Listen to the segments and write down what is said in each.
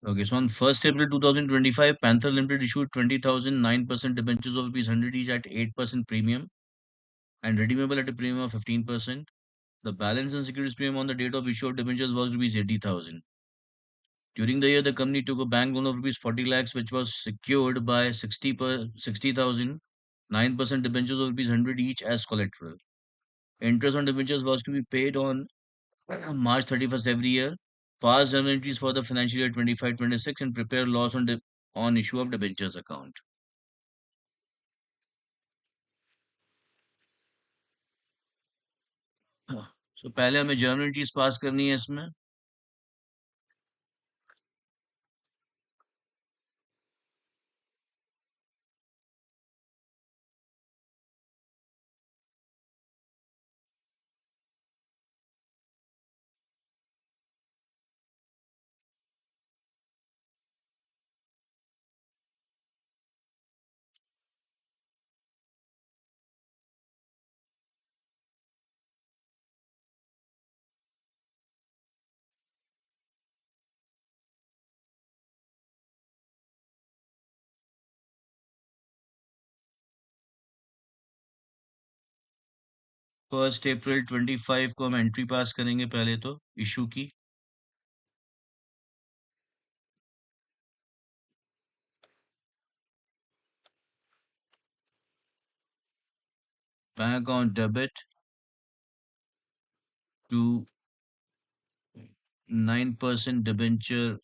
Okay, so on 1st April 2025, Panther Limited issued 20,009% debentures of rupees 100 each at 8% premium and redeemable at a premium of 15%. The balance and securities premium on the date of issue of debentures was rupees 80,000. During the year, the company took a bank loan of rupees 40 lakhs, which was secured by 60,000 9% debentures of rupees 100 each as collateral. Interest on debentures was to be paid on March 31st every year. Pass journal entries for the financial year 25-26 and prepare loss on issue of debentures account. So पहले हमें journal entries pass करनी है इसमें. First April 25 को हम entry पास करेंगे पहले तो इशू की. Bank account debit to 9% debenture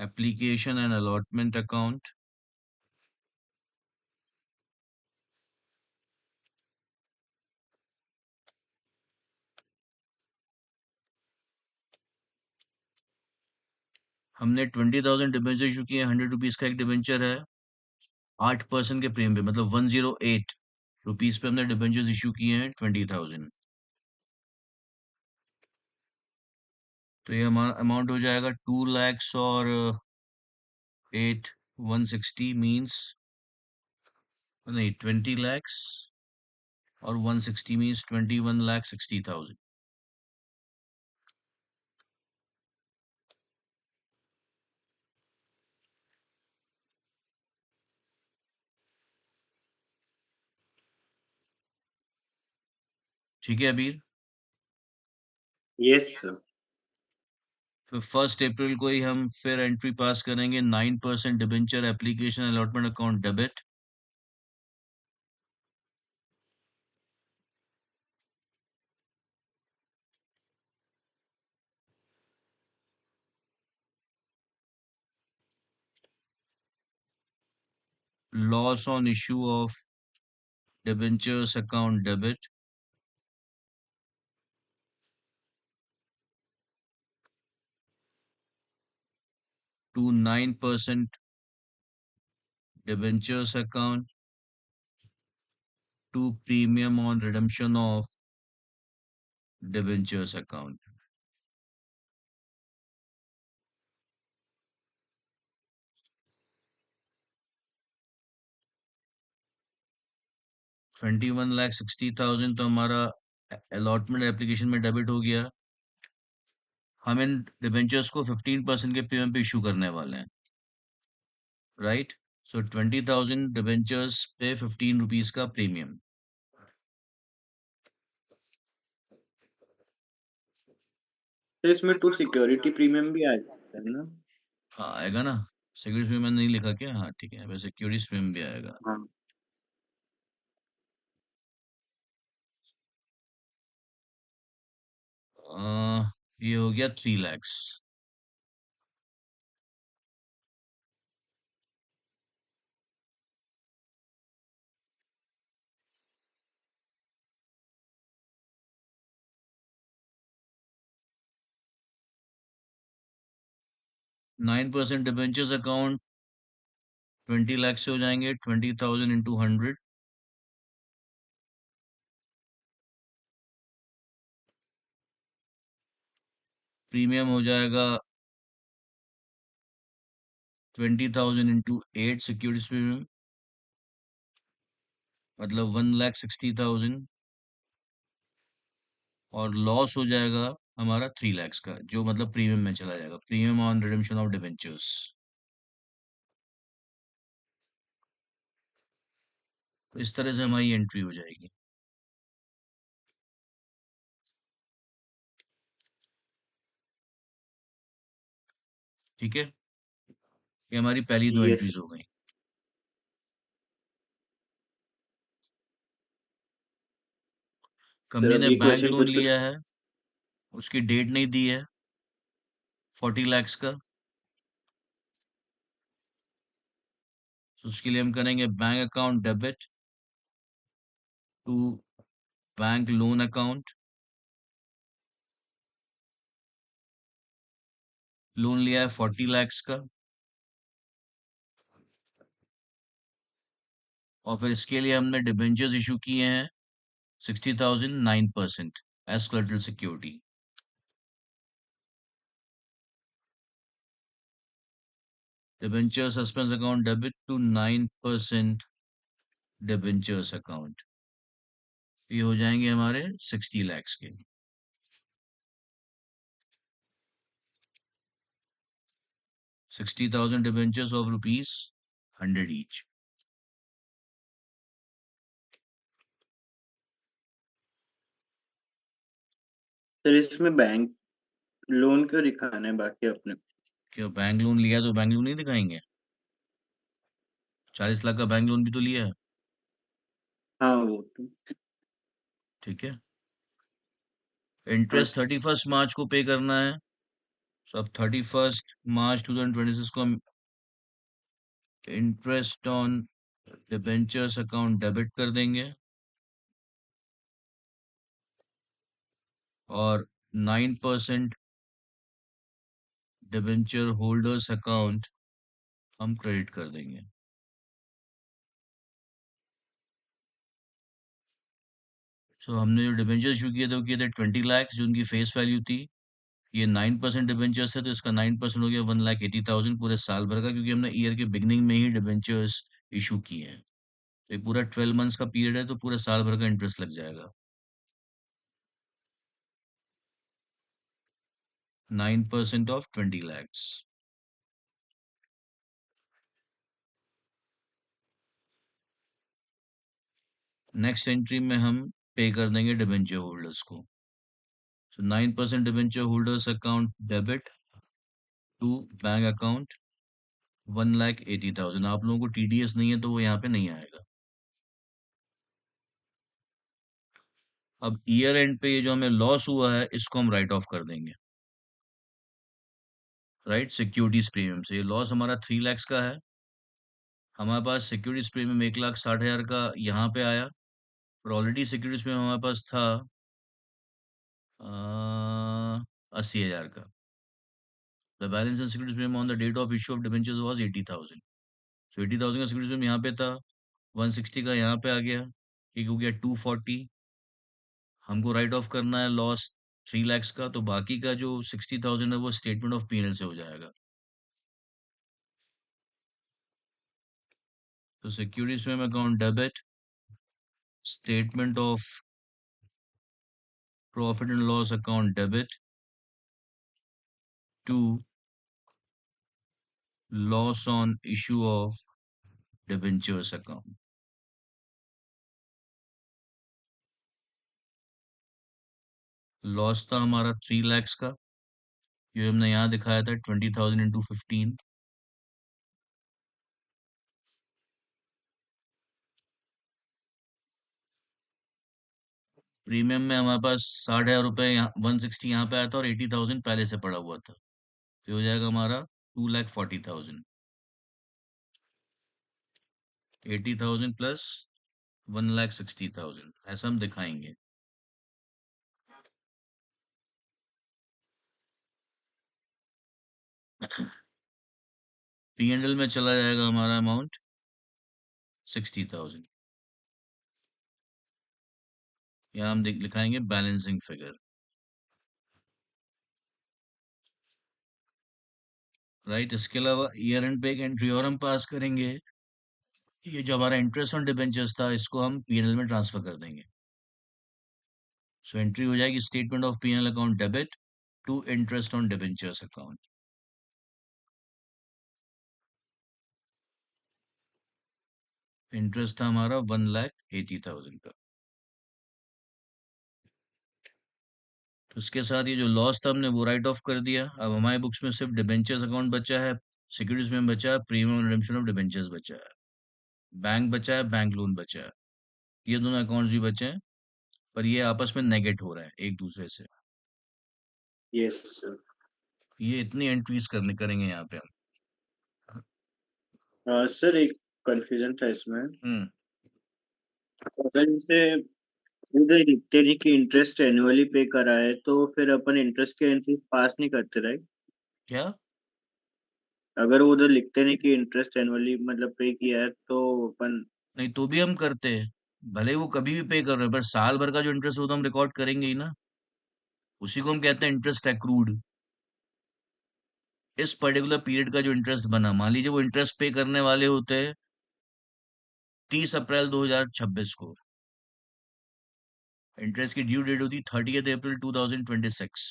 application and allotment account. हमने 20,000 डिबेंचर इशू किए. 100 रुपीज का एक डिबेंचर है 8% के प्रीमियम पे, मतलब 108 रुपीज पे हमने डिबेंचर्स इशू किए हैं 20,000. तो ये अमाउंट हो जाएगा 2 lakhs और 160 मीन्स नहीं 20 lakhs और 160 मीन्स 21,60,000. ठीक है अबीर. Yes sir. फिर 1 अप्रैल को ही हम फिर एंट्री पास करेंगे 9% debenture application allotment account debit. Loss on issue of debentures account debit to 9% debentures account to premium on redemption of debentures account. $21,60,000 तो हमारा अलॉटमेंट एप्लीकेशन में डेबिट हो गया. हम इन डिबेंचर्स को 15% के प्रीमियम पे इशू करने वाले हैं, राइट. सो 20,000 डिबेंचर्स पे 15 रुपीज का प्रीमियम. तो इसमें टू सिक्योरिटी प्रीमियम भी आ जाता है ना? हाँ आएगा ना. सिक्योरिटी प्रीमियम नहीं लिखा क्या? हाँ ठीक है, वैसे सिक्योरिटी प्रीमियम भी आएगा. हाँ. ये हो गया 3 lakhs. 9% डिबेंचर्स अकाउंट 20 लाख से हो जाएंगे 20,000 इंटू 100. प्रीमियम हो जाएगा 20,000 इंटू 8 सिक्योरिटीज प्रीमियम. मतलब 1,60,000, और लॉस हो जाएगा हमारा 3 lakhs का, जो मतलब प्रीमियम में चला जाएगा, premium on redemption of debentures. तो इस तरह से हमारी एंट्री हो जाएगी। ठीक है, ये हमारी पहली दो यस एंट्रीज हो गई। सर, कंपनी ने अभी बैंक क्वेश्चन लोन कुछ कुछ। लिया है, उसकी डेट नहीं दी है, 40 lakhs का। तो उसके लिए हम करेंगे bank account debit to bank loan account. Loan लिया है 40 lakhs का, और फिर इसके लिए हमने डिबेंचर्स इशू किए हैं 60,000, 9% as collateral security. Debenture suspense account debit to 9% debentures account, ये हो जाएंगे हमारे 60 lakhs के। 60,000 debentures of rupees 100 each. Sir, इसमें बैंक लोन क्यों दिखाना है बाकी अपने? क्यों, बैंक लोन लिया तो बैंक लोन नहीं दिखाएंगे? 40 लाख का बैंक लोन भी तो लिया है। हाँ, वो तो। ठीक है, हाँ इंटरेस्ट सर। 31 मार्च को पे करना है। तो अब 31 मार्च 2026 को हम interest on debentures account debit कर देंगे, और 9% डिबेंचर होल्डर्स अकाउंट हम क्रेडिट कर देंगे। सो हमने जो डिबेंचर इशू किए थे वो किए थे 20 lakhs, जो उनकी फेस वैल्यू थी। ये 9% डिबेंचर्स है, तो इसका 9% हो गया 1,80,000 पूरे साल भर का, क्योंकि हमने ईयर के बिगनिंग में ही डिबेंचर्स इशू किए हैं। तो ये पूरा 12 मंथ्स का पीरियड है, तो पूरे साल भर का इंटरेस्ट लग जाएगा। 9% ऑफ 20 lakhs। नेक्स्ट एंट्री में हम पे कर देंगे डिबेंचर होल्डर्स को। So 9% debenture holders account debit to bank account 1,80,000। आप लोगों को टीडीएस नहीं है तो वो यहाँ पे नहीं आएगा। अब ईयर एंड पे ये जो हमें लॉस हुआ है इसको हम राइट ऑफ कर देंगे, राइट, सिक्योरिटीज प्रीमियम से। ये लॉस हमारा 3 lakhs का है। हमारे पास सिक्योरिटीज प्रीमियम 1,60,000 का यहाँ पे आया, और ऑलरेडी सिक्योरिटीज प्रीमियम हमारे पास था 80,000 का। The balance in securities premium on the date of issue of debentures was 80,000। So 80,000 का सिक्योरिटीज प्रीमियम यहाँ पे था, 160 का यहाँ पे आ गया, एक हो गया 240। हमको राइट ऑफ करना है लॉस 3 lakhs का, तो बाकी का जो 60,000 है वो स्टेटमेंट ऑफ पीएनएल से हो जाएगा। तो सिक्योरिटीज में account debit, statement of profit and loss account debit to loss on issue of debentures account. Loss था हमारा 3 lakhs का, जो हमने यहाँ दिखाया था 20,000 इंटू 15। प्रीमियम में हमारे पास 60,000 रुपये, यहाँ 160 यहाँ पे आया था, और 80,000 पहले से पड़ा हुआ था, तो ये हो जाएगा हमारा 2,40,000। 80,000 प्लस 1,60,000, ऐसा हम दिखाएंगे। पी एंड एल में चला जाएगा हमारा अमाउंट 60,000। यहाँ हम लिखाएंगे बैलेंसिंग फिगर, राइट। इसके अलावा ईयर एंड पे एक एंट्री और हम पास करेंगे, ये जो हमारा इंटरेस्ट ऑन डिबेंचर्स था, इसको हम पीएनएल में ट्रांसफर कर देंगे। सो एंट्री हो जाएगी statement of PNL account debit to interest on debentures account. Interest था हमारा 1,80,000 का। तो इसके साथ ये जो लॉस था हमने वो राइट ऑफ कर दिया। अब हमारे बुक्स में सिर्फ डिबेंचर्स अकाउंट बचा है, सिक्योरिटीज में बचा है, प्रीमियम रिडेम्पशन ऑफ डिबेंचर्स बचा है, बैंक बचा है, बैंक लोन बचा है। ये दोनों अकाउंट्स भी बचे हैं, पर ये आपस में नेगेट हो रहा है एक दूसरे से। Yes sir. ये इतनी एंट्रीज करने करेंगे यहाँ पे हम। सर एक कंफ्यूजन था इसमें। हम्म। अगर इसे इधर लिखते नहीं कि इंटरेस्ट एनुअली पे करा है तो फिर अपन इंटरेस्ट के एंट्री पास नहीं करते, राइट? क्या? अगर वो उधर लिखते नहीं कि इंटरेस्ट एनुअली मतलब पे किया है तो अपन। नहीं तो भी हम करते हैं, भले ही वो कभी भी पे कर रहे हैं, पर साल भर का जो इंटरेस्ट हो तो हम रिकॉर्ड करेंगे ही ना। उसी को हम कहते हैं इंटरेस्ट एक्रूड। इस पर्टिकुलर पीरियड का जो इंटरेस्ट बना, मान लीजिए वो इंटरेस्ट पे करने वाले होते हैं 30 अप्रैल 2026 को। इंटरेस्ट की ड्यू डेट होती 30 अप्रैल 2026,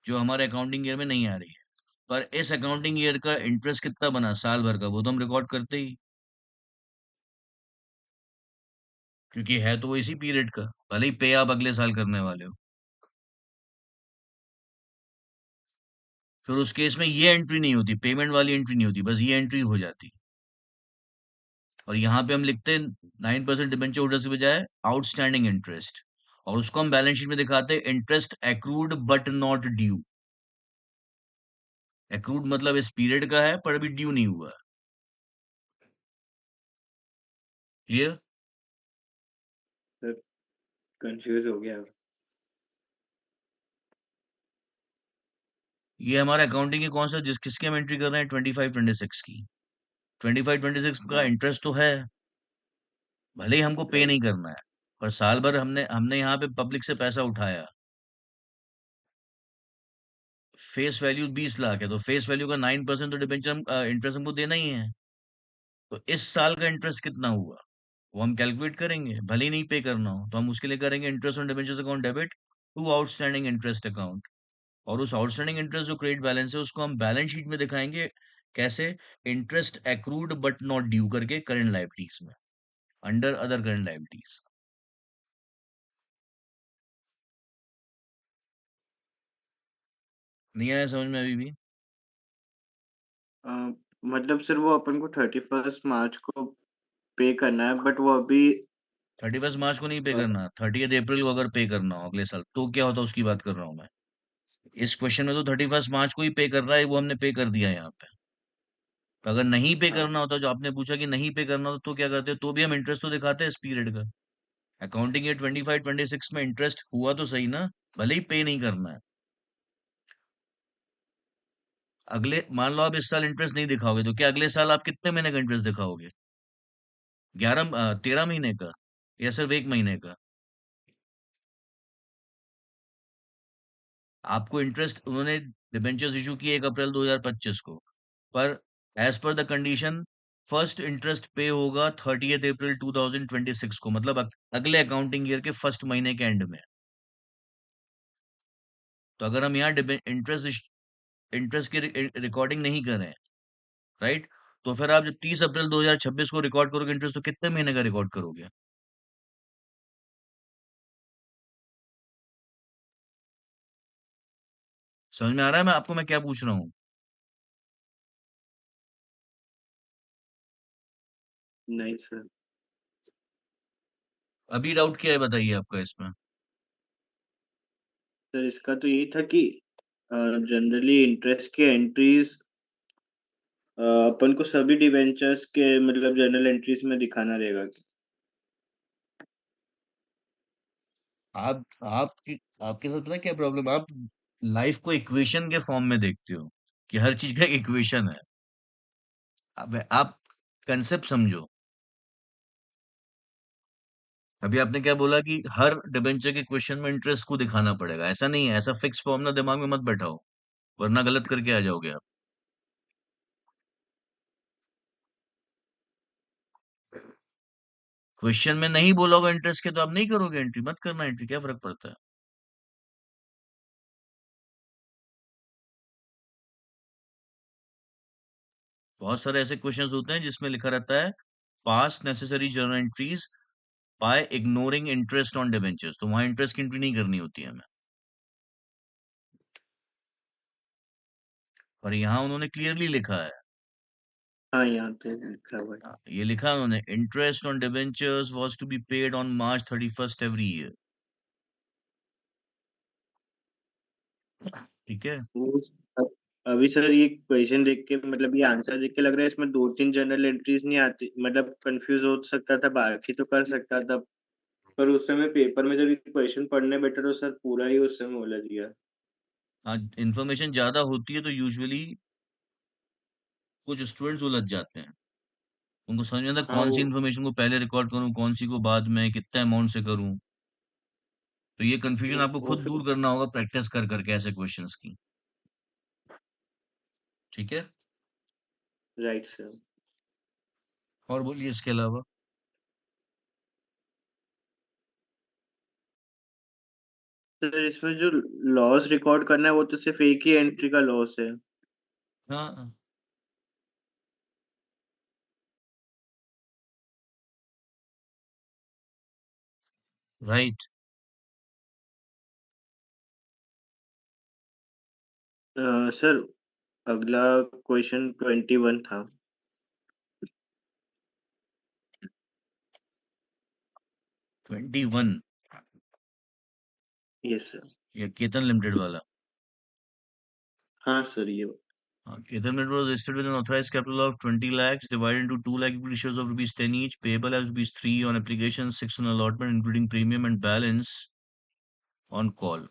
जो हमारे अकाउंटिंग ईयर में नहीं आ रही है। पर इस अकाउंटिंग ईयर का इंटरेस्ट कितना बना साल भर का, वो तो हम रिकॉर्ड करते ही, क्योंकि है तो वो इसी पीरियड का, भले ही पे आप अगले साल करने वाले हो। फिर उस केस में ये एंट्री नहीं होती, पेमेंट वाली एंट्री नहीं होती, बस ये एंट्री हो जाती। और यहाँ पे हम लिखते हैं 9% डिबेंचर होल्डर के बजाय आउटस्टैंडिंग इंटरेस्ट, और उसको हम बैलेंस शीट में दिखाते हैं interest accrued but not due. Accrued मतलब इस पीरियड का है पर अभी ड्यू नहीं हुआ। क्लियर? सर कंफ्यूज हो गया। ये हमारे अकाउंटिंग के कौन सा जिस किसकी हम एंट्री कर रहे हैं, 25-26 की। 25-26 का हाँ। इंटरेस्ट तो है, भले ही हमको पे राइट। नहीं करना है, पर साल भर हमने हमने यहाँ पे पब्लिक से पैसा उठाया। फेस वैल्यू 20 लाख है, तो फेस वैल्यू का 9% तो डिबेंचर हम इंटरेस्ट हमको देना ही है। तो इस साल का इंटरेस्ट कितना हुआ वो हम कैलकुलेट करेंगे, भले ही नहीं पे करना हो तो हम उसके लिए करेंगे interest on debentures account debit to outstanding interest account. और उस आउटस्टैंडिंग इंटरेस्ट जो क्रेडिट बैलेंस है उसको हम बैलेंस शीट में दिखाएंगे कैसे, interest accrued but not due करके करंट लायबिलिटीज में, अंडर अदर करंट लायबिलिटीज। नहीं आया समझ में अभी भी? अ, मतलब सर वो अपन को 31 मार्च को पे करना है, बट वो अभी 31 मार्च को नहीं पे अ, करना, 30 अप्रैल को अगर पे करना हो अगले साल तो क्या होता है उसकी बात कर रहा हूँ मैं। इस क्वेश्चन में तो 31 मार्च को ही पे कर रहा है, वो हमने पे कर दिया है यहाँ पे। तो अगर नहीं पे हाँ। करना होता, जो आपने पूछा कि नहीं पे करना होता तो क्या करते, तो भी हम इंटरेस्ट तो दिखाते हैं इस पीरियड का। अकाउंटिंग ईयर 25-26 में इंटरेस्ट हुआ तो सही ना, भले ही पे नहीं करना है। अगले मान लो आप इस साल इंटरेस्ट नहीं दिखाओगे तो क्या अगले साल आप कितने महीने का इंटरेस्ट दिखाओगे? 13 महीने का, या सिर्फ 1 महीने का? आपको इंटरेस्ट उन्होंने डिबेंचर्स इशू किए 1 अप्रैल 2025 को, पर as per the condition first interest पे होगा 30 अप्रैल 2026 को, मतलब अगले अकाउंटिंग ईयर के फर्स्ट महीने के एंड में। तो अगर हम यहाँ इंटरेस्ट की रिकॉर्डिंग नहीं करें, राइट, तो फिर आप जब 30 अप्रैल 2026 को रिकॉर्ड करोगे इंटरेस्ट, तो कितने महीने का रिकॉर्ड करोगे? समझ में आ रहा है मैं आपको मैं क्या पूछ रहा हूँ? नहीं सर। अभी डाउट क्या है बताइए आपका इसमें? सर इसका तो यही था कि जनरली इंटरेस्ट के एंट्रीज अपन को सभी डिवेंचर्स के मतलब जर्नल एंट्रीज में दिखाना रहेगा। आपकी आपके साथ पता है क्या प्रॉब्लम, आप लाइफ को इक्वेशन के फॉर्म में देखते हो, कि हर चीज का एक इक्वेशन है। अब आप कंसेप्ट समझो। अभी आपने क्या बोला कि हर डिबेंचर के क्वेश्चन में इंटरेस्ट को दिखाना पड़ेगा, ऐसा नहीं है, ऐसा फिक्स फॉर्मूला दिमाग में मत बैठाओ, वरना गलत करके आ जाओगे आप। क्वेश्चन में नहीं बोला होगा इंटरेस्ट के तो आप नहीं करोगे एंट्री, मत करना एंट्री, क्या फर्क पड़ता है। बहुत सारे ऐसे क्वेश्चंस होते हैं जिसमें लिखा रहता है pass necessary journal entries by ignoring interest on debentures, तो वहां इंटरेस्ट की एंट्री नहीं करनी होती है हमें। और यहाँ उन्होंने क्लियरली लिखा है, हाँ, यहाँ पे लिखा हुआ है। ये लिखा है उन्होंने, interest on debentures was to be paid on March 31st every year. ठीक है। वो अब अभी सर ये क्वेश्चन देख के मतलब ये आंसर देख के लग रहा है इसमें 2-3 जनरल एंट्रीज नहीं आती, मतलब कंफ्यूज हो सकता था, बाकी तो कर सकता था। पर उस समय पेपर में जब ये क्वेश्चन पढ़ने बैठा तो सर पूरा ही उस समय उलझ गया। हाँ, इन्फॉर्मेशन ज्यादा होती है तो यूजुअली कुछ स्टूडेंट्स उलझ जाते हैं, उनको समझ में आता है हाँ कौन सी वो इन्फॉर्मेशन को पहले रिकॉर्ड करूं, कौन सी को बाद में, कितना अमाउंट से करूं। तो ये कंफ्यूजन आपको वो खुद फिर दूर करना होगा प्रैक्टिस कर करके ऐसे क्वेश्चंस की। ठीक है। Right sir. और बोलिए इसके अलावा। सर इसमें जो लॉस रिकॉर्ड करना है वो तो सिर्फ एक ही एंट्री का लॉस है। हाँ, राइट। सर अगला क्वेश्चन 21 था। 21। Yes sir. ये केतन लिमिटेड वाला। हाँ सर ये Ketan Metro was listed with an authorized capital of 20 lakhs divided into 2 lakh equity shares of rupees 10 each, payable as rupees 3 on application, 6 on allotment, including premium and balance on call.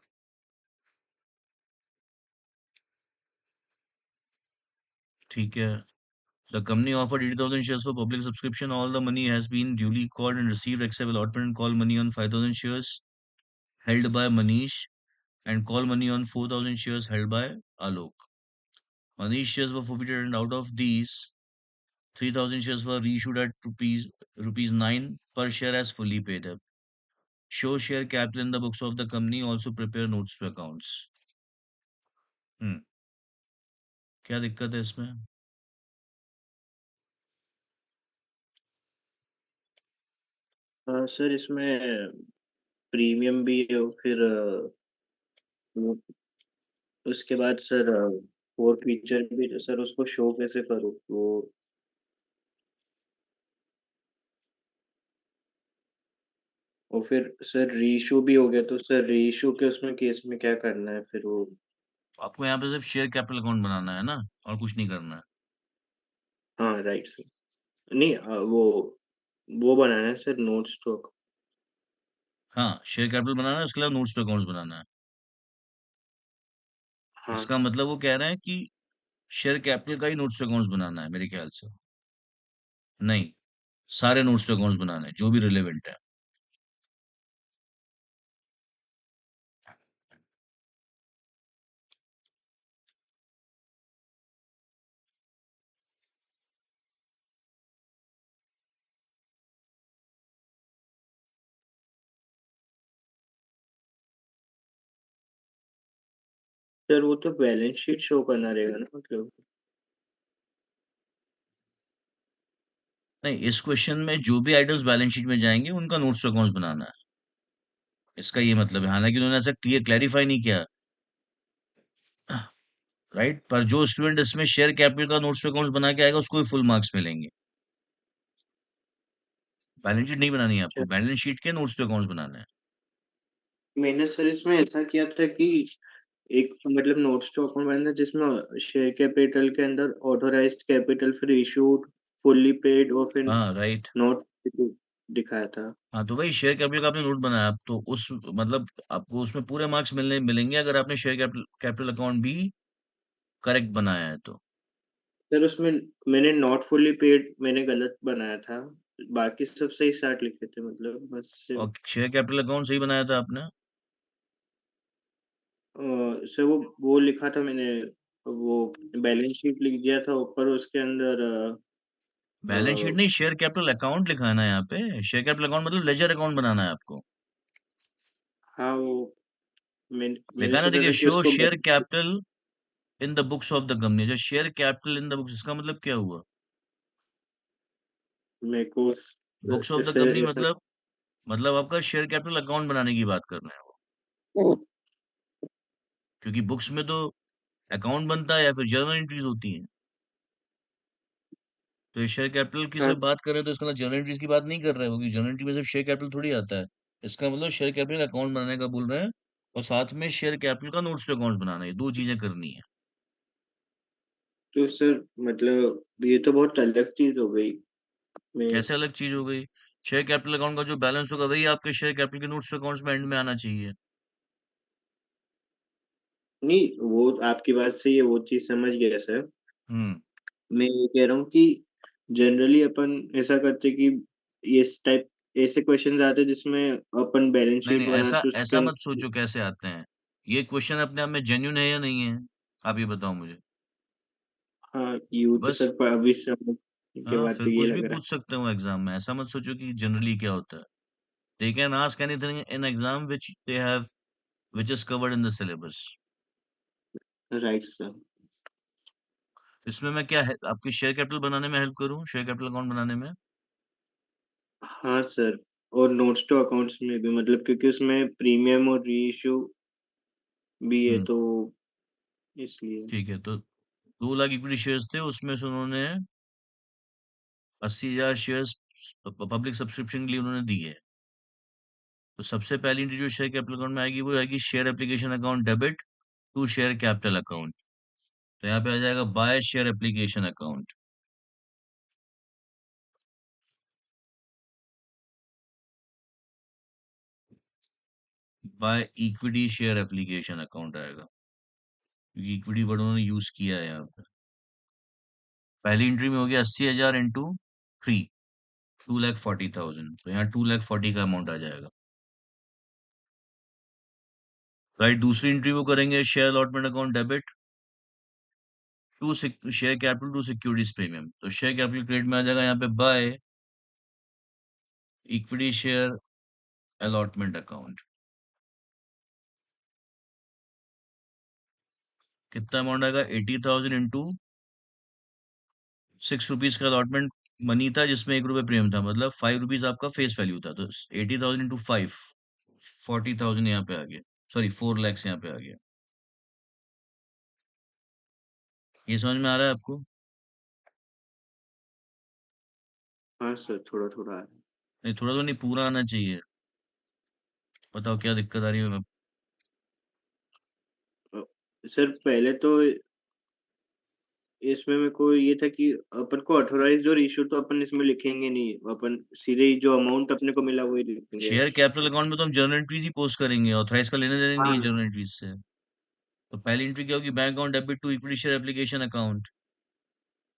ठीक है। The company offered 80,000 shares for public subscription. All the money has been duly called and received except allotment and call money on 5,000 shares held by Manish and call money on 4,000 shares held by Alok. Manish shares were forfeited and out of these, 3,000 shares were reissued at rupees 9 per share as fully paid up. Show share capital in the books of the company. Also prepare notes to accounts. हम्म, क्या दिक्कत है इसमें। Sir इसमें premium भी है और फिर वो उसके बाद सर और फीचर भी तो सर उसको शो कैसे करूँ वो। और फिर सर रीइशू भी हो गया तो सर रीइशू के उसमें केस में क्या करना है फिर वो। आपको यहाँ पे सिर्फ शेयर कैपिटल अकाउंट बनाना है ना, और कुछ नहीं करना है। हाँ राइट सर। नहीं वो बनाना है सर नोट्स तो। हाँ, शेयर कैपिटल बनाना है, उसके अलावा नोट्स टू अकाउंट्स बनाना है। हाँ इसका मतलब वो कह रहे हैं कि शेयर कैपिटल का ही नोट्स टू अकाउंट्स बनाना है मेरे ख्याल से। नहीं, सारे नोट्स टू अकाउंट्स बनाने हैं जो भी रिलेवेंट है। सर वो तो बैलेंस शीट शो करना रहेगा ना मतलब। नहीं, इस क्वेश्चन में जो भी आइटम्स बैलेंस शीट में जाएंगे उनका नोट्स टू अकाउंट्स बनाना है, इसका ये मतलब है। हालांकि उन्होंने ऐसा क्लैरिफाई नहीं किया, राइट, पर जो स्टूडेंट इसमें शेयर कैपिटल का नोट्स टू अकाउंट्स बना के आएगा उसको भी फुल मार्क्स मिलेंगे। बैलेंस शीट नहीं बनानी है आपको, अच्छा, बैलेंस शीट के नोट्स टू अकाउंट्स बनाने हैं। मैंने सर इसमें ऐसा किया था कि एक मतलब नोट्स टू अकाउंट बनाना जिसमें शेयर कैपिटल के अंदर ऑथराइज्ड कैपिटल फिर इशूड फुल्ली पेड और फिर हाँ, राइट। नोट दिखाया था। हाँ, तो वही शेयर कैपिटल का आपने नोट बनाया, आप तो उस मतलब आपको उसमें पूरे मार्क्स मिलने मिलेंगे अगर आपने शेयर कैपिटल कैपिटल अकाउंट भी करेक्ट बनाया है तो। सर उसमें मैंने नॉट फुल्ली पेड मैंने गलत बनाया था। बाकी सब सही स्टार्ट लिखे थे मतलब बस सिर्फ और शेयर कैपिटल अकाउंट सही बनाया था आपने। सर वो लिखा था मैंने। वो बैलेंस शीट लिख दिया था ऊपर उसके अंदर बैलेंस शीट नहीं, शेयर कैपिटल अकाउंट लिखा है ना यहाँ पे। शेयर कैपिटल अकाउंट मतलब लेजर अकाउंट बनाना है आपको। हाँ वो मैंने लिखा है ना, सोचा देखिए, था कि शो उसको share capital in the books of the company. जो share capital in the books, इसका मतलब क्या हुआ? मेरे को बुक्स ऑफ द ऐसे कंपनी ऐसा मतलब आपका शेयर कैपिटल अकाउंट बनाने की बात कर रहे हैं वो। क्योंकि बुक्स में तो अकाउंट बनता है या फिर जर्नल एंट्रीज होती हैं। तो ये शेयर कैपिटल की हाँ सिर्फ बात कर रहे हैं, तो इसका मतलब जर्नल एंट्रीज की बात नहीं कर रहे हैं, क्योंकि जर्नल एंट्री में सिर्फ शेयर कैपिटल थोड़ी आता है। इसका मतलब शेयर कैपिटल अकाउंट बनाने का बोल रहे हैं, और साथ में शेयर कैपिटल का नोट्स टू अकाउंट बनाना है, दो चीजें करनी है। तो सर मतलब ये तो बहुत अलग चीज हो गई। मैं कैसे अलग चीज हो गई? शेयर कैपिटल अकाउंट का जो बैलेंस होगा वही आपके शेयर कैपिटल के नोट्स टू अकाउंट्स में एंड में आना चाहिए। नहीं, वो आपकी बात सही है, वो चीज समझ गया सर। हम्म। मैं ये कह रहा हूँ कि जनरली अपन ऐसा करते कि इस टाइप ऐसे क्वेश्चंस आते हैं जिसमें अपन बैलेंस नहीं शीट नहीं, ऐसा बनाते ऐसा उसके मत सोचो कैसे आते हैं। ये क्वेश्चन अपने आप में जेन्यून है या नहीं है? आप ये बताओ मुझे। हाँ, यू तो बस। सर अभी समझ के हाँ, बाद फिर तो ये कुछ भी लग रहा पूछ सकते हो एग्जाम में, ऐसा मत सोचो कि जनरली क्या होता है। They can ask anything in exam which they have, which is covered in the syllabus. है। Right sir. इसमें मैं क्या है आपकी शेयर कैपिटल बनाने में हेल्प करूं, शेयर कैपिटल अकाउंट बनाने में? हाँ सर, और नोट्स टू अकाउंट्स में भी मतलब क्योंकि उसमें प्रीमियम और री इशू भी है हम्म। तो इसलिए। ठीक है, तो 2 लाख इक्विटी शेयर्स थे, उसमें से उन्होंने 80,000 शेयर्स पब्लिक सब्सक्रिप्शन के लिए उन्होंने दिए। तो सबसे पहली एंट्री जो शेयर कैपिटल अकाउंट में आएगी वो आएगी share application account debit to share capital account. तो यहाँ पे आ जाएगा by share application account. By equity share application account आएगा, क्योंकि इक्विटी वर्ड उन्होंने यूज किया है यहाँ पे। पहली एंट्री में हो गया 80,000 इंटू 3, 2,40,000। तो यहाँ 2,40,000 का अमाउंट आ जाएगा। राइट, दूसरी एंट्री वो करेंगे share allotment account debit to share capital to securities premium. तो शेयर कैपिटल क्रेडिट में आ जाएगा यहाँ पे by equity share allotment account. कितना अमाउंट आएगा? 80,000 इंटू ₹6 का अलॉटमेंट मनी था, जिसमें ₹1 प्रीमियम था, मतलब ₹5 आपका फेस वैल्यू था। तो 80,000 इंटू 5, 40,000 यहाँ पे आ गया। सॉरी, 4 lakhs यहाँ पे आ गया। ये समझ में आ रहा है आपको? हाँ सर, थोड़ा थोड़ा है। नहीं, थोड़ा तो नहीं, पूरा आना चाहिए। बताओ क्या दिक्कत आ रही है? अ, सर पहले तो इसमें मेरे को ये था कि अपन को ऑथोराइज्ड और इशू तो अपन इसमें लिखेंगे नहीं, अपन सीधे ही जो अमाउंट अपने को मिला वही लिखेंगे। शेयर कैपिटल अकाउंट में तो हम जर्नल एंट्रीज ही पोस्ट करेंगे, ऑथराइज का लेने देने नहीं है हाँ जर्नल एंट्रीज से। तो पहली एंट्री क्या होगी? Bank account debit to equity share application account.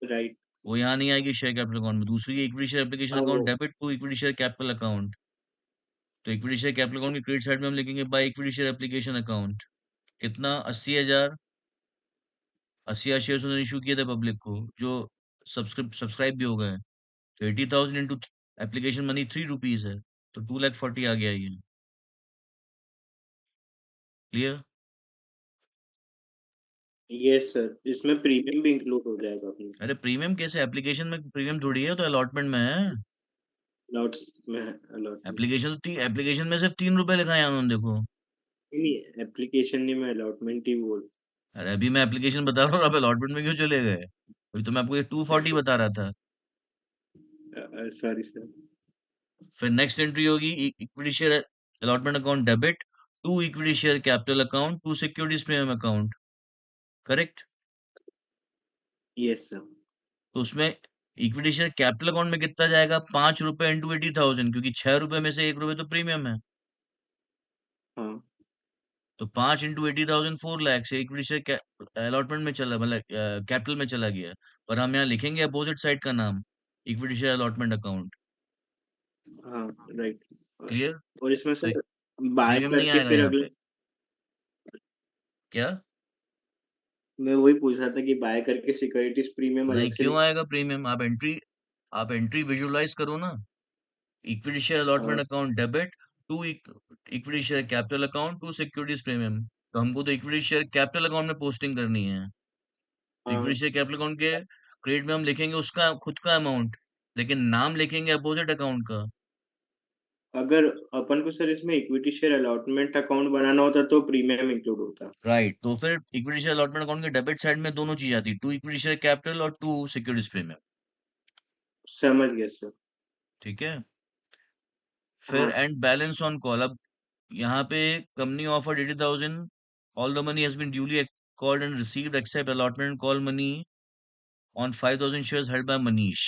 Right. वो यहाँ नहीं आएगी शेयर कैपिटल अकाउंट में। दूसरी है इक्विटी शेयर एप्लीकेशन हाँ वो account debit to equity share capital account. तो इक्विटी शेयर कैपिटल अकाउंट की क्रेडिट साइड में हम लिखेंगे by equity share application account. कितना? 80,000। 80,000 शेयर उन्होंने इशू किए थे पब्लिक को, जो सब्सक्राइब भी हो गए। तो 80,000 इंटू एप्लीकेशन मनी ₹3 है, तो 2,40,000 आ गया ये। क्लियर? यस सर, इसमें प्रीमियम भी इंक्लूड हो जाएगा अपने अरे प्रीमियम कैसे? एप्लीकेशन में प्रीमियम थोड़ी है, तो अलॉटमेंट में है। अलॉट में अलॉटमेंट। एप्लीकेशन में सिर्फ ₹3 लिखा है उन्होंने, देखो। नहीं, एप्लीकेशन नहीं, मैं अलॉटमेंट ही बोल। अरे अभी मैं एप्लीकेशन बता रहा हूँ, आप अलॉटमेंट में क्यों चले गए? अभी तो मैं आपको ये 240 बता रहा था। Sorry sir. फिर नेक्स्ट एंट्री होगी equity share allotment account debit to equity share capital account to securities premium account. Correct? Yes sir. तो उसमें इक्विटी शेयर कैपिटल अकाउंट में कितना जाएगा? ₹5 इंटू 80,000, क्योंकि ₹6 में से ₹1 तो प्रीमियम है। हाँ तो 5 into 80,000, 4 lakhs equity share allotment में चला, मतलब कैपिटल में चला गया। पर हम यहाँ लिखेंगे अपोजिट साइड का नाम, इक्विटी शेयर अलॉटमेंट अकाउंट। हाँ। राइट। क्लियर? और इसमें तो सर बाय प्रीमियम नहीं करके आएगा फिर यहाँ अगले पे। क्या? मैं वही पूछ रहा था कि बाय करके सिक्योरिटीज प्रीमियम नहीं, अलग से क्यों लिख। आएगा प्रीमियम? आप एंट्री आप एंट्री विजुअलाइज करो ना, इक्विटी शेयर अलॉटमेंट हाँ account debit to equity share capital account to securities premium. तो हमको तो इक्विटी शेयर कैपिटल अकाउंट में पोस्टिंग करनी है। तो इक्विटी हाँ। शेयर कैपिटल अकाउंट के क्रेडिट में हम लिखेंगे उसका खुद का अमाउंट, लेकिन नाम लिखेंगे अपोजिट अकाउंट का। अगर अपन को सर इसमें इक्विटी शेयर अलॉटमेंट अकाउंट बनाना होता तो प्रीमियम इंक्लूड होता। राइट, तो फिर इक्विटी शेयर अलॉटमेंट अकाउंट के डेबिट साइड में दोनों चीज आती है, टू इक्विटी शेयर कैपिटल और टू सिक्योरिटीज प्रीमियम। समझ गया सर। ठीक है। फिर हाँ एंड बैलेंस ऑन कॉल। अब यहाँ पे company offered 80,000, all the money has been duly called and received except allotment and call money on 5,000 shares held by Manish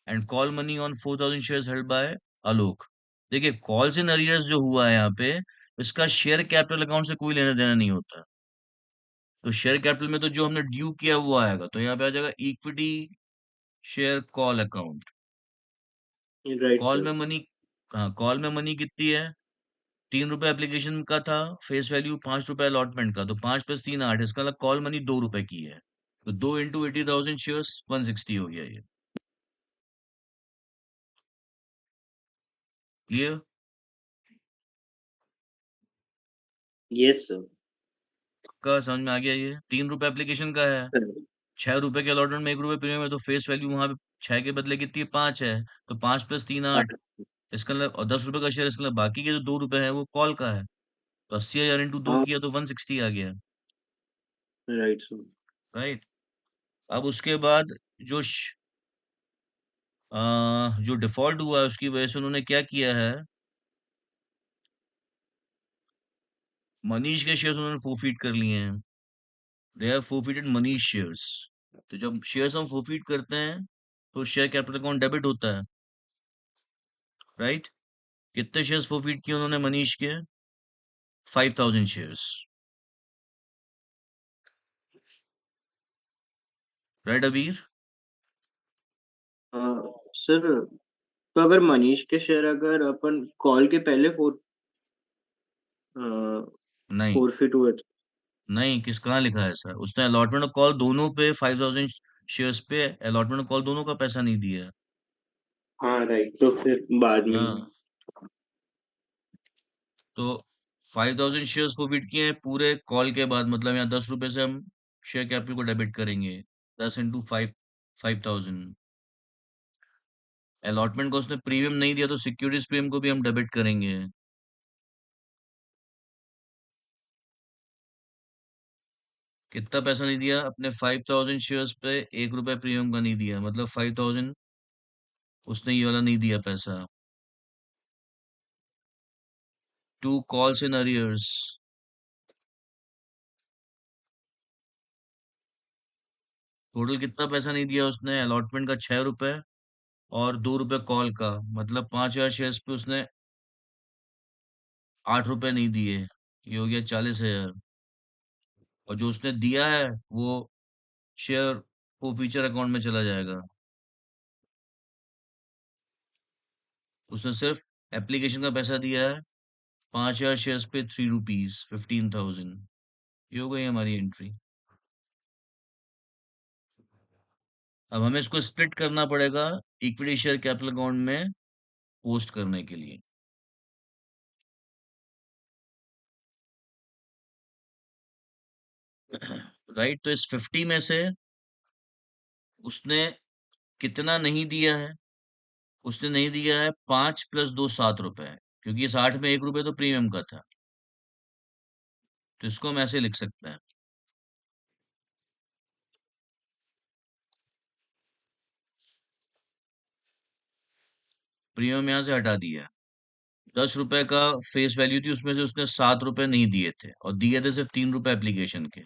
and call money on 4,000 shares held by Alok। देखिए, calls in arrears जो हुआ है यहाँ पे, इसका share capital account से कोई लेना देना नहीं होता। तो शेयर कैपिटल में तो जो हमने ड्यू किया वो आएगा, तो यहाँ पे आ जाएगा equity share call account. Right call sir. में मनी, हाँ, कॉल में मनी कितनी है? 3 रुपए एप्लीकेशन का था, फेस वैल्यू 5 रुपए अलॉटमेंट का, तो 5 + 3 8, इसका मतलब कॉल मनी 2 रुपए की है। तो 2 × 80,000 शेयर्स 160 हो गया ये। क्लियर? Yes sir. का समझ में आ गया? ये 3 रुपए एप्लीकेशन का है, 6 रुपए के अलॉटमेंट में 1 रुपए प्रीमियम है, तो फेस वैल्यू वहां पे 6 के बदले कितनी है? 5 है। तो 5 + 3 8, इसका मतलब, और 10 रुपए का शेयर, इसका मतलब बाकी के जो 2 रुपए है वो कॉल का है। तो 80,000 इंटू 2 हाँ किया तो 160 आ गया। Right sir. राइट। अब उसके बाद जो जो डिफॉल्ट हुआ है उसकी वजह से उन्होंने क्या किया है, मनीष के शेयर्स उन्होंने फोरफीट कर लिए हैं। They have forfeited Manish shares. तो जब शेयर्स हम फोरफीट करते हैं तो शेयर कैपिटल अकाउंट डेबिट होता है। राइट। कितने शेयर्स फोरफीट किए उन्होंने मनीष के? 5,000 शेयर्स। राइट अबीर? सर तो अगर मनीष के शेयर अगर अपन कॉल के पहले नहीं, फोरफिट हुए तो। नहीं, किस कहाँ लिखा है ऐसा? उसने अलॉटमेंट और कॉल दोनों पे 5,000 शेयर्स पे अलॉटमेंट और कॉल दोनों का पैसा नहीं दिया है। हाँ राइट, तो फिर बाद में ही। हाँ, तो 5,000 शेयर्स को बिट किए हैं पूरे कॉल के बाद, मतलब यहाँ 10 रुपए से हम शेयर कैपिटल को डेबिट करेंगे। 10 × 5, 5,000। अलॉटमेंट को उसने प्रीमियम नहीं दिया तो सिक्योरिटीज प्रीमियम को भी हम डेबिट करेंगे। कितना पैसा नहीं दिया? अपने 5,000 शेयर्स पे 1 रुपए प्रीमियम का नहीं दिया, मतलब 5,000 उसने ये वाला नहीं दिया पैसा। To calls in arrears. Total कितना पैसा नहीं दिया उसने? अलॉटमेंट का 6 रुपए और 2 रुपए कॉल का, मतलब 5,000 शेयर्स पे उसने 8 रुपए नहीं दिए। ये हो गया 40,000। और जो उसने दिया है वो शेयर वो फीचर अकाउंट में चला जाएगा। उसने सिर्फ एप्लीकेशन का पैसा दिया है, 5,000 शेयर्स पे 3 रुपीज 15,000। ये हो गई हमारी एंट्री। अब हमें इसको स्प्लिट करना पड़ेगा इक्विटी शेयर कैपिटल अकाउंट में पोस्ट करने के लिए। राइट, तो इस 50 में से उसने कितना नहीं दिया है? उसने नहीं दिया है 5 + 2 7 रुपए, क्योंकि इस 8 में 1 रुपए तो प्रीमियम का था। तो इसको हम ऐसे लिख सकते हैं, प्रीमियम यहाँ से हटा दिया। 10 रुपए का फेस वैल्यू थी, उसमें से उसने 7 रुपए नहीं दिए थे और दिए थे सिर्फ 3 रुपए एप्लीकेशन के।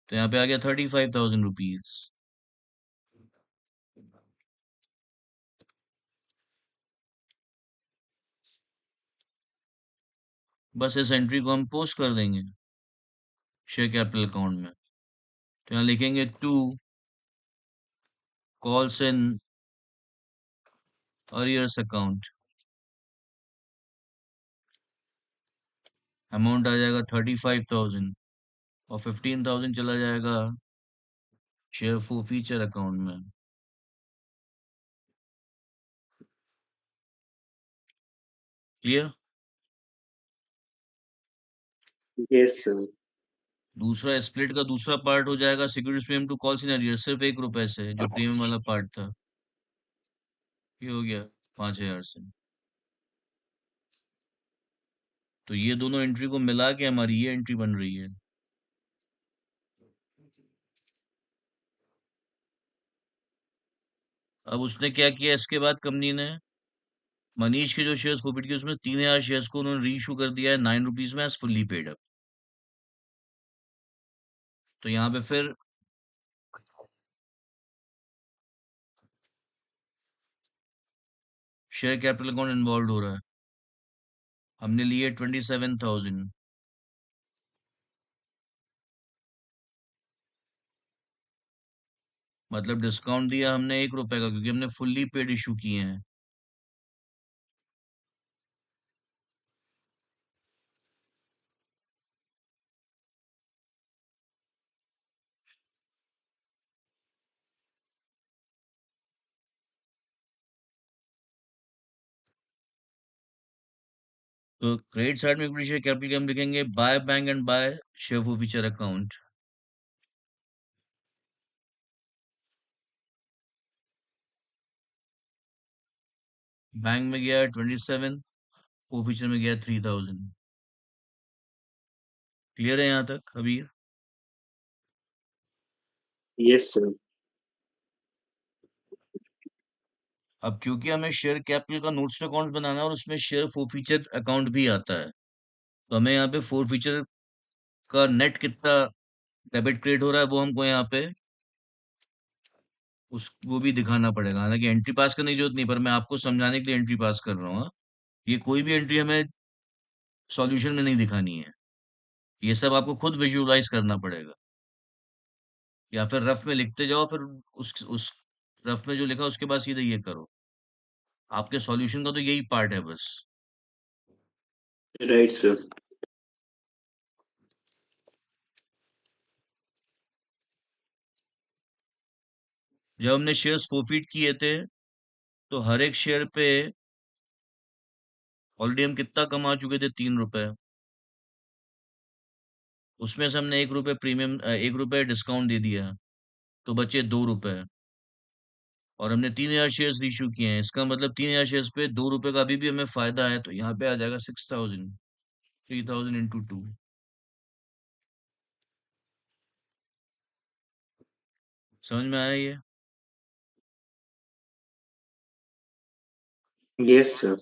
तो यहाँ पे आ गया 35,000 रुपीज। बस इस एंट्री को हम पोस्ट कर देंगे शेयर कैपिटल अकाउंट में। तो यहाँ लिखेंगे to calls in arrears account. Amount आ जाएगा 35,000 और 15,000 चला जाएगा शेयर फॉर फीचर अकाउंट में। क्लियर? Yes sir. दूसरा स्प्लिट का दूसरा पार्ट हो जाएगा securities premium to call scenario, सिर्फ 1 रुपए से, जो प्रीमियम वाला पार्ट था। ये हो गया 5,000 से। तो ये दोनों एंट्री को मिला के हमारी ये एंट्री बन रही है। अब उसने क्या किया इसके बाद कंपनी ने, मनीष के जो शेयर्स फॉरफिट किए उसमें 3,000 शेयर्स को उन्होंने री इशू कर दिया है 9 रुपीज में एज फुल्ली पेड अप। तो यहाँ पे फिर शेयर कैपिटल अकाउंट इन्वॉल्व हो रहा है। हमने लिए 27,000, मतलब डिस्काउंट दिया हमने 1 रुपए का, क्योंकि हमने फुल्ली पेड इशू किए हैं। तो क्रेडिट साइड में इक्विटी शेयर कैपिटल के हम लिखेंगे by bank and by share forfeiture account. Bank में गया 27, फॉरफीचर में गया 3,000। क्लियर है यहाँ तक अभी? Yes sir. अब क्योंकि हमें शेयर कैपिटल का नोट्स अकाउंट बनाना है और उसमें शेयर फॉरफीचर अकाउंट भी आता है, तो हमें यहाँ पे फॉरफीचर का नेट कितना डेबिट क्रेडिट हो रहा है वो हमको यहाँ पे उस वो भी दिखाना पड़ेगा। हालांकि एंट्री पास करने की जरूरत नहीं, पर मैं आपको समझाने के लिए एंट्री पास कर रहा हूँ। हाँ? ये कोई भी एंट्री हमें सॉल्यूशन में नहीं दिखानी है, ये सब आपको खुद विजुअलाइज करना पड़ेगा, या फिर रफ में लिखते जाओ, फिर उस रफ में जो लिखा उसके बाद सीधे ये करो। आपके सॉल्यूशन का तो यही पार्ट है बस। Right sir. जब हमने शेयर्स फोरफीट किए थे, तो हर एक शेयर पे ऑलरेडी हम कितना कमा चुके थे, 3 रुपए। उसमें से हमने 1 रुपए प्रीमियम, 1 रुपए डिस्काउंट दे दिया, तो बचे 2 रुपए। और हमने 3,000 शेयर्स इशू किए हैं, इसका मतलब 3,000 शेयर्स पे 2 रुपए का अभी भी हमें फायदा है, तो यहाँ पे आ जाएगा 6,000, 3,000 इंटू 2। समझ में आया ये? Yes sir.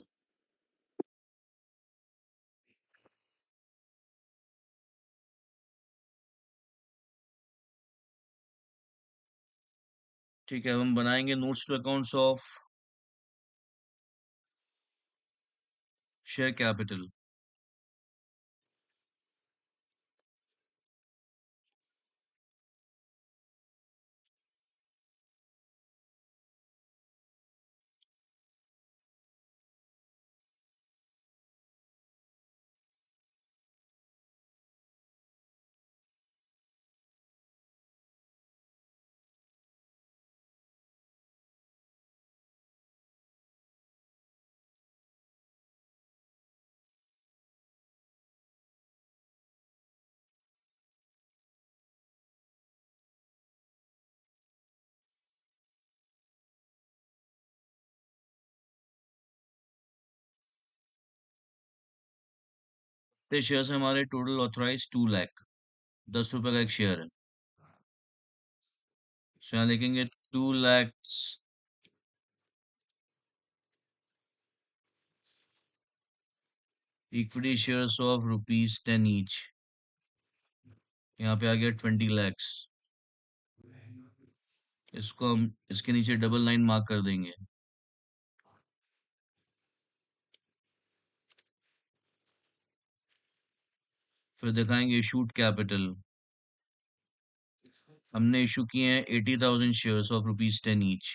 ठीक है, अब हम बनाएंगे notes to accounts of share capital. कितने शेयर्स हैं हमारे? टोटल ऑथराइज 2 लाख, 10 रुपए का एक शेयर है। तो यहाँ लिखेंगे 2 lakh equity shares of ₹10 each. यहाँ पे आ गया 20 lakhs। इसको हम इसके नीचे डबल लाइन मार्क कर देंगे। फिर दिखाएंगे इशूड कैपिटल। हमने इशू किए हैं 80,000 शेयर्स ऑफ ₹10 ईच,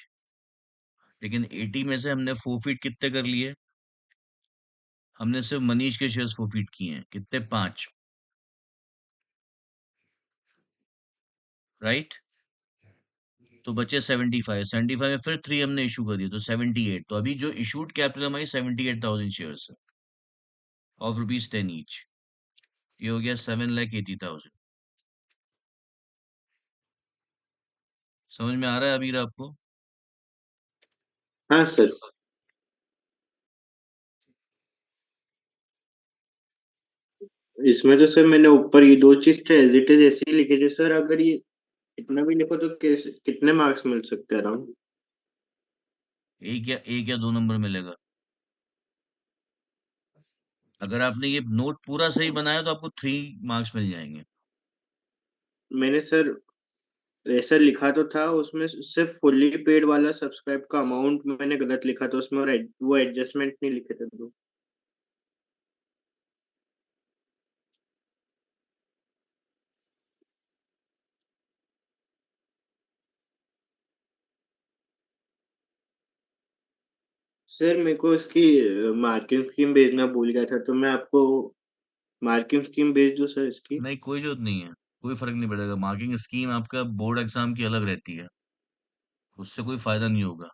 लेकिन 80 में से हमने फोरफीट कितने कर लिए? हमने सिर्फ मनीष के शेयर्स फोरफीट किए हैं, कितने? 5। राइट? तो बचे 75, 75 में फिर 3 हमने इशू कर दिए, तो 78। तो अभी जो इशूड कैपिटल हमारी 78,000 शेयर्स है। Of ₹10 each. ये हो गया 7,80,000। समझ में आ रहा है अबीर आपको? हाँ सर। इसमें तो सर मैंने ऊपर ये दो चीज तो एज इट इज ऐसे ही लिखे थे सर, अगर ये इतना भी लिखो तो कैसे कितने मार्क्स मिल सकते हैं अराउंड? एक या दो नंबर मिलेगा। अगर आपने ये नोट पूरा सही बनाया तो आपको 3 मार्क्स मिल जाएंगे। मैंने सर ऐसा लिखा तो था उसमें, सिर्फ फुल्ली पेड वाला सब्सक्राइब का अमाउंट मैंने गलत लिखा था उसमें, और वो एडजस्टमेंट नहीं लिखे थे तो। सर मेरे को इसकी मार्किंग स्कीम भेजना भूल गया था, तो मैं आपको मार्किंग स्कीम भेज दूं सर इसकी? नहीं, कोई जरूरत नहीं है। कोई फर्क नहीं पड़ेगा। मार्किंग स्कीम आपका बोर्ड एग्जाम की अलग रहती है। उससे कोई फायदा नहीं होगा।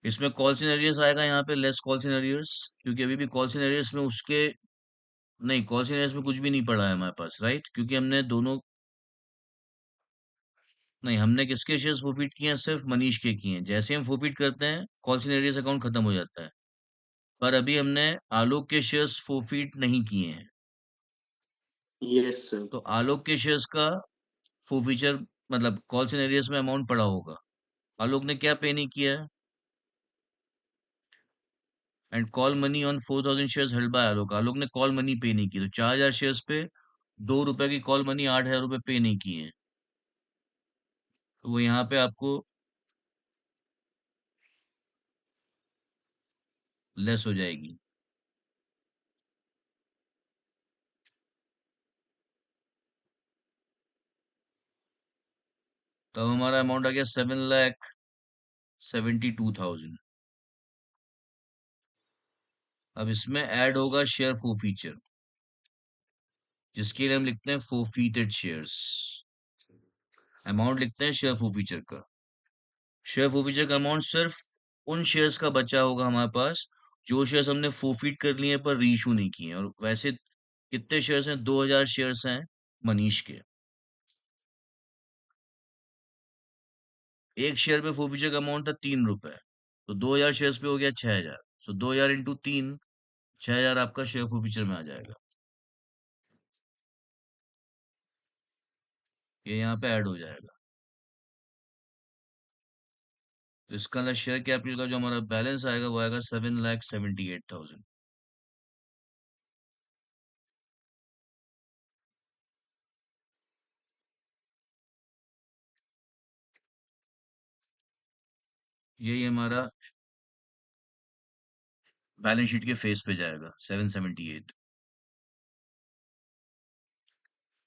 इसमें कॉल सिनेरियस आएगा यहाँ पे, लेस कॉल सिनेरियस। क्योंकि अभी भी कॉल सिनेरियस में उसके, नहीं, कॉल सिनेरियस में कुछ भी नहीं पड़ा है हमारे पास, राइट? क्योंकि हमने दोनों, नहीं, हमने किसके शेयर्स फोरफिट किए हैं? सिर्फ मनीष के किए हैं। जैसे हम फोरफिट करते हैं, कॉल सिनेरियस अकाउंट खत्म हो जाता है। पर अभी हमने आलोक के शेयर्स फोरफिट नहीं किए हैं। Yes sir. तो आलोक के शेयर्स का फोरफिचर, मतलब कॉल सिनेरियस में अमाउंट पड़ा होगा। आलोक ने क्या पे नहीं किया है? And call money on 4,000 shares held by Alok. Alok ने कॉल मनी पे नहीं की, तो 4,000 शेयर्स पे ₹2 की कॉल मनी, ₹8,000 पे नहीं किए हैं। तो वो यहाँ पे आपको लेस हो जाएगी। तब हमारा अमाउंट आ गया 7,72,000। अब इसमें ऐड होगा शेयर फोरफीचर, जिसके लिए हम लिखते हैं फोरफीटेड शेयर्स। अमाउंट लिखते हैं शेयर फोरफीचर का। शेयर फोरफीचर का अमाउंट सिर्फ उन शेयर्स का बचा होगा हमारे पास, जो शेयर्स हमने फोरफीट कर लिए पर रीइशू नहीं किए हैं। और वैसे कितने शेयर्स हैं? 2,000 शेयर्स हैं मनीष के। एक शेयर पे फोरफीचर का अमाउंट था ₹3, तो 2,000 शेयर्स पे हो गया 6,000। सो 2,000 इंटू 3, 6,000 आपका शेयर फोरफीचर में आ जाएगा। ये यहाँ पे ऐड हो जाएगा। तो इसका अंदर शेयर कैपिटल का जो हमारा बैलेंस आएगा वो आएगा 7,78,000। यही हमारा बैलेंस शीट के फेस पे जाएगा 778।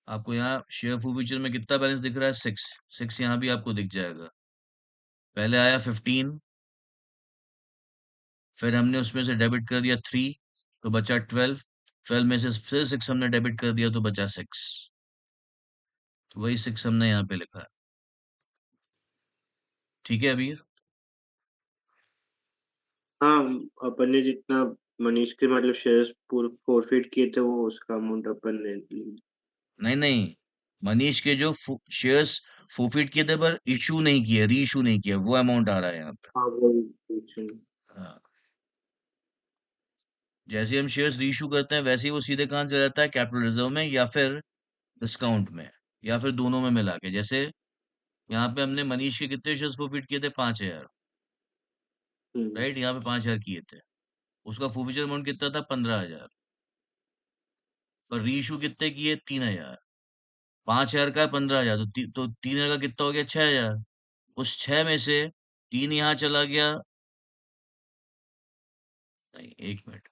आपको यहाँ शेयर फोरफीचर में कितना बैलेंस दिख रहा है? 6। 6 यहाँ भी आपको दिख जाएगा। पहले आया 15, फिर हमने उसमें से डेबिट कर दिया 3, तो बचा 12। 12 में से फिर 6 हमने डेबिट कर दिया तो बचा 6। तो वही 6 हमने यहाँ पे लिखा है। ठीक है अबीर? हाँ, अपन ने जितना मनीष के मतलब शेयर्स फॉरफिट किए थे वो उसका अमाउंट अपन ने लिया। नहीं, नहीं, मनीष के जो शेयर्स फोरफिट किए थे पर इशू नहीं किए, री इशू नहीं किया, वो अमाउंट आ रहा है यहाँ पे। हाँ वही। हाँ। जैसे हम शेयर्स री इशू करते हैं वैसे ही वो सीधे कहाँ चला जाता है? कैपिटल रिजर्व में, या फिर डिस्काउंट में, या फिर दोनों में मिला के। जैसे यहाँ पे हमने मनीष के कितने शेयर्स फोरफिट किए थे? 5,000। हम्म। राइट, यहाँ पे 5,000 किए थे। उसका फोरफिचर अमाउंट कितना था? 15,000। पर री इशू कितने किए? 3,000। 5,000 का 15,000, तो 3,000 का कितना हो गया? 6,000। उस 6 में से 3 यहाँ चला गया। नहीं, 1 मिनट।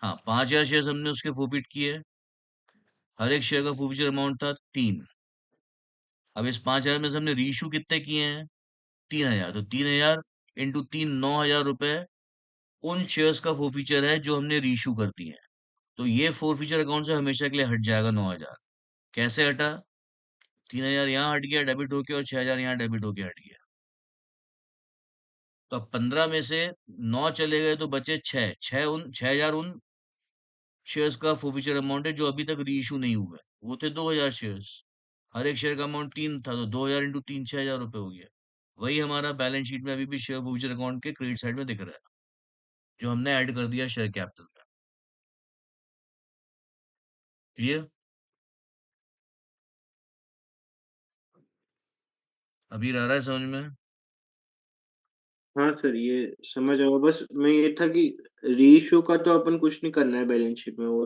हाँ, 5,000 शेयर्स हमने उसके फोरफिट किए। हर एक शेयर का फोरफिचर अमाउंट था 3। अब इस 5,000 में से हमने रीइशू कितने किए हैं? 3,000। तो 3,000 इंटू 3, ₹9,000 उन शेयर्स का फोरफिचर है जो हमने रीइशू कर दिए हैं। तो ये फोरफिचर अकाउंट से हमेशा के लिए हट जाएगा 9,000। कैसे हटा? 3,000 यहाँ हट गया डेबिट होके, और 6,000 यहाँ डेबिट होके हट गया। तो अब 15 में से 9 चले गए तो बचे 6, 6,000 उन शेयर्स का फॉरफीचर अमाउंट है जो अभी तक री इशू नहीं हुआ है। वो थे 2,000 शेयर्स, हर एक शेयर का अमाउंट 3 था, तो 2,000 इंटू 3 6,000 रुपए हो गया। वही हमारा बैलेंस शीट में अभी भी शेयर फॉरफीचर अकाउंट के क्रेडिट साइड में दिख रहा है, जो हमने ऐड कर दिया शेयर कैपिटल में। क्लियर? अभी आ रहा है समझ में? हाँ सर, ये समझ आया, बस मैं ये था कि रीइश्यू का तो अपन कुछ नहीं करना है बैलेंस शीट में, वो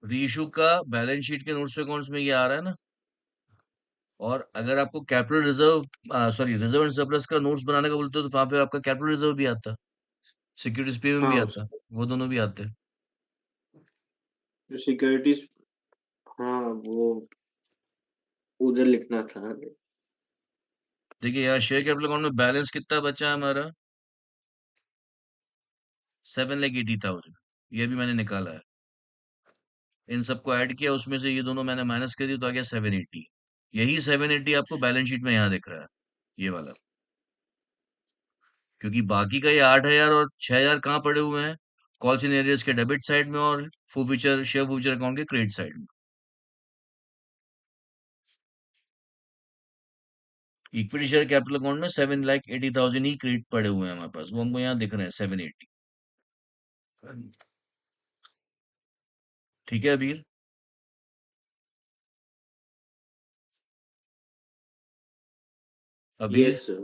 री इशू का बैलेंस शीट के नोट्स अकाउंट्स में ये आ रहा है ना। और अगर आपको capital reserve, sorry, reserve and surplus का नोट्स बनाने का बोलते हो तो वहां पे आपका कैपिटल रिजर्व भी आता है, सिक्योरिटीज प्रीमियम भी हाँ, आता है, वो दोनों भी आते हैं। सिक्योरिटीज, हाँ वो उधर लिखना था। देखिए यहाँ शेयर कैपिटल अकाउंट में बैलेंस कितना बचा है हमारा, 7,80,000, ये भी मैंने निकाला है। इन सबको ऐड किया, उसमें से ये दोनों मैंने माइनस कर दिया तो आ गया 780। यही 780 आपको बैलेंस शीट में यहाँ दिख रहा है, ये वाला। क्योंकि बाकी का ये 8,000 और 6,000 कहाँ पड़े हुए हैं, कॉल्स इन एरियर्स के डेबिट साइड में और फॉरफीचर शेयर फॉरफीचर अकाउंट के क्रेडिट साइड में। इक्विटी शेयर कैपिटल अकाउंट में 7,80,000 ही क्रेडिट पड़े हुए हैं हमारे पास, वो हमको यहाँ दिख रहे हैं 780। ठीक है अबीर? अबीर, यस सर।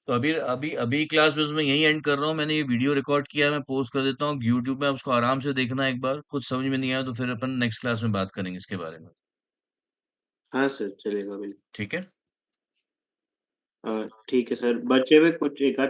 तो अबीर अभी अभी क्लास में मैं यही एंड कर रहा हूँ। मैंने ये वीडियो रिकॉर्ड किया है, मैं पोस्ट कर देता हूँ यूट्यूब में, आप उसको आराम से देखना एक बार, कुछ समझ में नहीं आया तो फिर अपन नेक्स्ट क्लास में बात करेंगे इसके बारे में। हाँ सर, चलेगा बिल्कुल। ठीक है। ठीक है सर, बचे हुए कुछ एक आध